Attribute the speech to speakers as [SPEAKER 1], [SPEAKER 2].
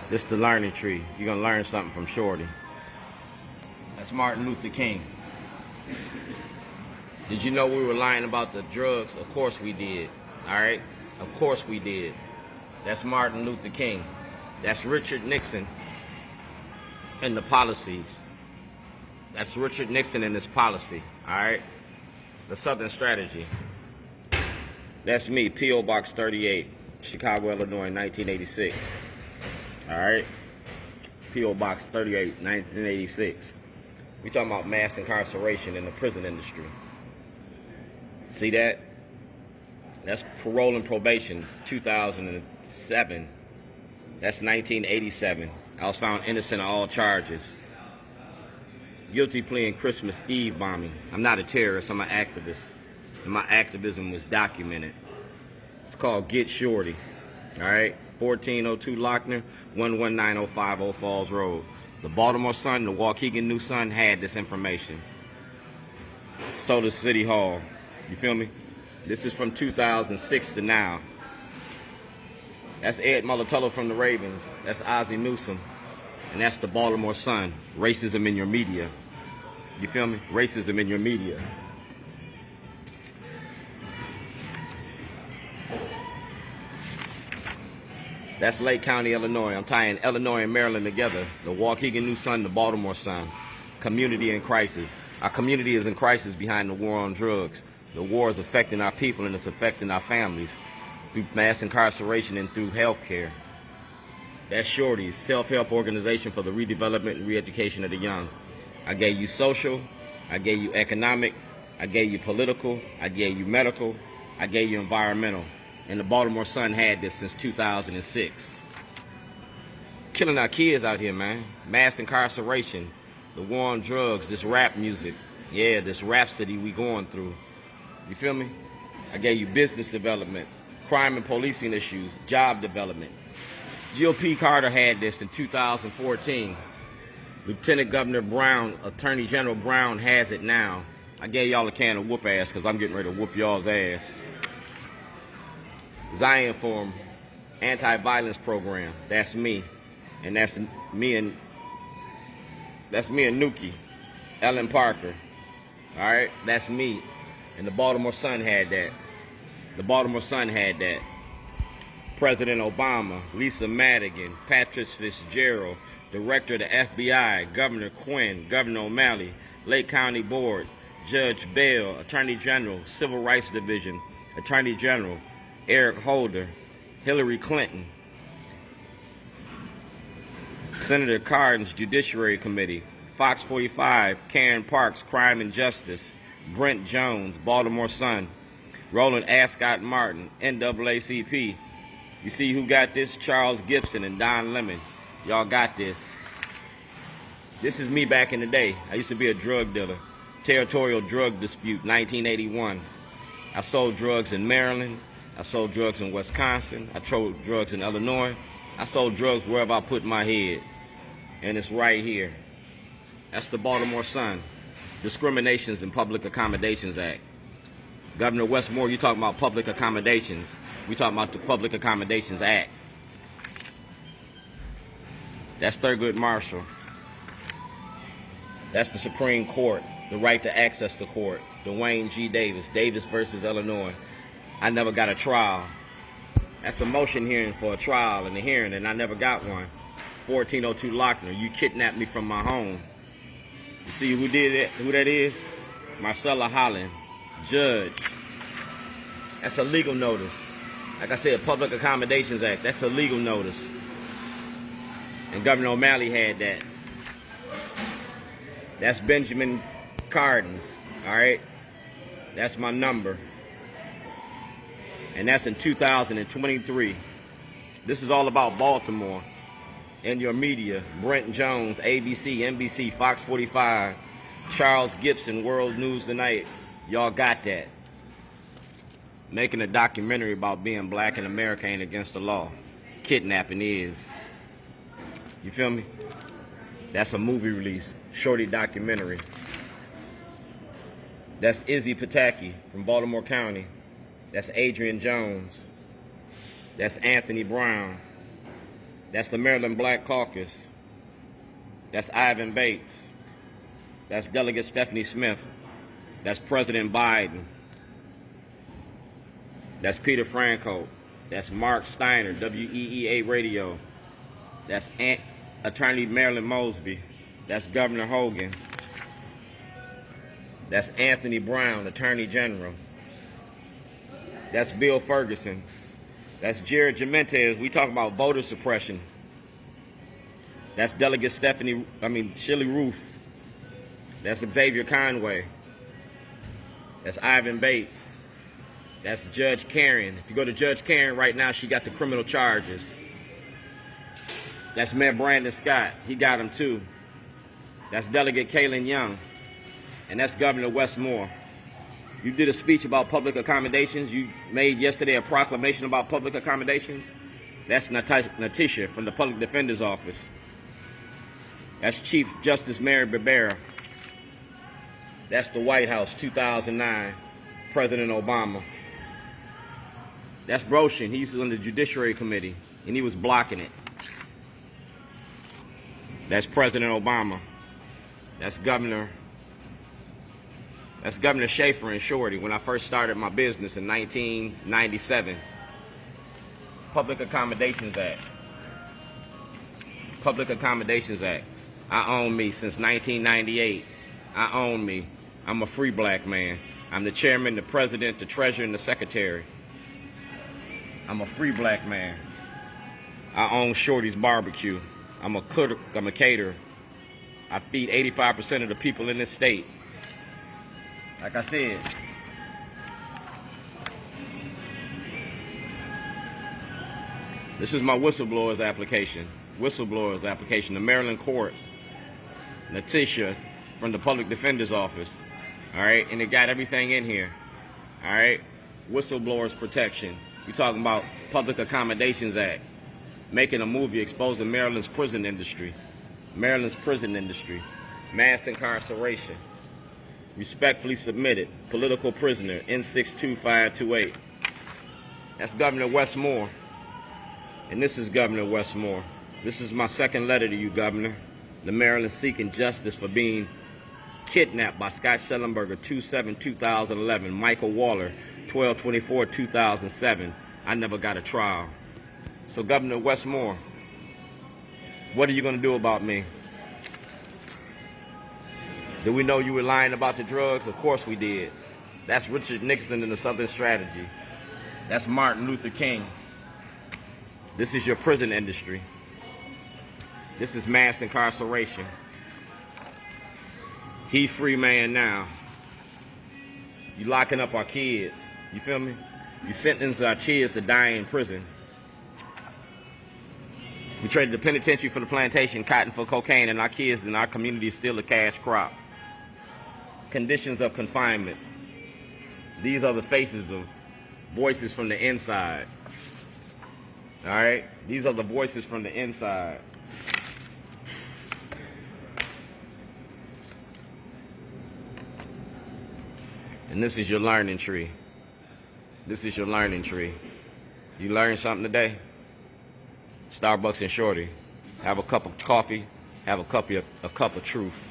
[SPEAKER 1] This the learning tree. You're gonna learn something from Shorty. That's Martin Luther King. Did you know we were lying about the drugs? Of course we did. All right? Of course we did. That's Martin Luther King. That's Richard Nixon and the policies. That's Richard Nixon and his policy. All right? The Southern Strategy. That's me, P.O. Box 38, Chicago, Illinois, 1986. All right? P.O. Box 38, 1986. We talking about mass incarceration in the prison industry. See that? That's parole and probation, 2007. That's 1987. I was found innocent of all charges. Guilty plea in Christmas Eve bombing. I'm not a terrorist, I'm an activist. And my activism was documented. It's called Get Shorty. All right? 1402 Lochner, 119050 Falls Road. The Baltimore Sun, the Waukegan New Sun had this information. So does City Hall. You feel me? This is from 2006 to now. That's Ed Mulatullo from the Ravens. That's Ozzie Newsome. And that's the Baltimore Sun. Racism in your media. You feel me? Racism in your media. That's Lake County, Illinois. I'm tying Illinois and Maryland together. The Waukegan New Sun, the Baltimore Sun. Community in crisis. Our community is in crisis behind the war on drugs. The war is affecting our people and it's affecting our families through mass incarceration and through health care. That's Shorty's, self-help organization for the redevelopment and re-education of the young. I gave you social, I gave you economic, I gave you political, I gave you medical, I gave you environmental. And the Baltimore Sun had this since 2006. Killing our kids out here, man. Mass incarceration, the war on drugs, this rap music. Yeah, this rhapsody we going through. You feel me? I gave you business development, crime and policing issues, job development. GOP Carter had this in 2014. Lieutenant Governor Brown, Attorney General Brown has it now. I gave y'all a can of whoop ass because I'm getting ready to whoop y'all's ass. Zion Forum, anti-violence program. That's me. And that's me and Nuki. Ellen Parker. Alright? That's me. And the Baltimore Sun had that. The Baltimore Sun had that. President Obama, Lisa Madigan, Patrick Fitzgerald, Director of the FBI, Governor Quinn, Governor O'Malley, Lake County Board, Judge Bell, Attorney General, Civil Rights Division, Attorney General, Eric Holder, Hillary Clinton, Senator Cardin's Judiciary Committee, Fox 45, Karen Parks, Crime and Justice, Brent Jones, Baltimore Sun, Roland Ascott Martin, NAACP. You see who got this? Charles Gibson and Don Lemon. Y'all got this. This is me back in the day. I used to be a drug dealer. Territorial drug dispute, 1981. I sold drugs in Maryland. I sold drugs in Wisconsin. I sold drugs in Illinois. I sold drugs wherever I put my head. And it's right here. That's the Baltimore Sun. Discriminations in Public Accommodations Act. Governor Westmore, you talking about public accommodations. We talking about the Public Accommodations Act. That's Thurgood Marshall. That's the Supreme Court, the right to access the court. Dwayne G. Davis, Davis versus Illinois. I never got a trial. That's a motion hearing for a trial and a hearing, and I never got one. 1402 Lochner, you kidnapped me from my home. You see who did it? Who that is? Marcella Holland, judge. That's a legal notice. Like I said, Public Accommodations Act, that's a legal notice. And Governor O'Malley had that. That's Benjamin Cardin's, all right? That's my number. And that's in 2023. This is all about Baltimore and your media. Brent Jones, ABC, NBC, Fox 45, Charles Gibson, World News Tonight. Y'all got that. Making a documentary about being black in America ain't against the law. Kidnapping is. You feel me? That's a movie release. Shorty documentary. That's Izzy Pataki from Baltimore County. That's Adrian Jones. That's Anthony Brown. That's the Maryland Black Caucus. That's Ivan Bates. That's Delegate Stephanie Smith. That's President Biden. That's Peter Franco. That's Mark Steiner, WEEA Radio. That's Attorney Marilyn Mosby. That's Governor Hogan. That's Anthony Brown, Attorney General. That's Bill Ferguson. That's Jared Gimenez. We talk about voter suppression. That's Delegate Shelley Roof. That's Xavier Conway. That's Ivan Bates. That's Judge Karen. If you go to Judge Karen right now, she got the criminal charges. That's Mayor Brandon Scott. He got them too. That's Delegate Kaylin Young. And that's Governor Wes Moore. You did a speech about public accommodations. You made yesterday a proclamation about public accommodations. That's Natisha from the Public Defender's Office. That's Chief Justice Mary Barbera. That's the White House, 2009, President Obama. That's Broshin. He's on the Judiciary Committee, and he was blocking it. That's President Obama. That's Governor Schaefer and Shorty when I first started my business in 1997. Public Accommodations Act. Public Accommodations Act. I own me since 1998. I own me. I'm a free black man. I'm the chairman, the president, the treasurer, and the secretary. I'm a free black man. I own Shorty's Barbecue. I'm a cook, I'm a caterer. I feed 85% of the people in this state. Like I said, this is my whistleblower's application. Whistleblower's application. The Maryland courts. Natisha from the Public Defender's Office. All right, and it got everything in here. All right, whistleblower's protection. We're talking about Public Accommodations Act. Making a movie exposing Maryland's prison industry. Maryland's prison industry. Mass incarceration. Respectfully submitted. Political prisoner. N62528. That's Governor Wes Moore. And this is Governor Wes Moore. This is my second letter to you, Governor. The Maryland seeking justice for being kidnapped by Scott Shellenberger, 2/7/2011. Michael Waller, 12/24/2007. I never got a trial. So Governor Wes Moore, what are you going to do about me? Did we know you were lying about the drugs? Of course we did. That's Richard Nixon and the Southern Strategy. That's Martin Luther King. This is your prison industry. This is mass incarceration. He free man now. You locking up our kids. You feel me? You sentence our kids to die in prison. We traded the penitentiary for the plantation, cotton for cocaine, and our kids in our community is still a cash crop. Conditions of confinement. These are the faces of voices from the inside. All right? These are the voices from the inside. And this is your learning tree. This is your learning tree. You learned something today? Starbucks and Shorty. Have a cup of coffee. Have a cup of truth.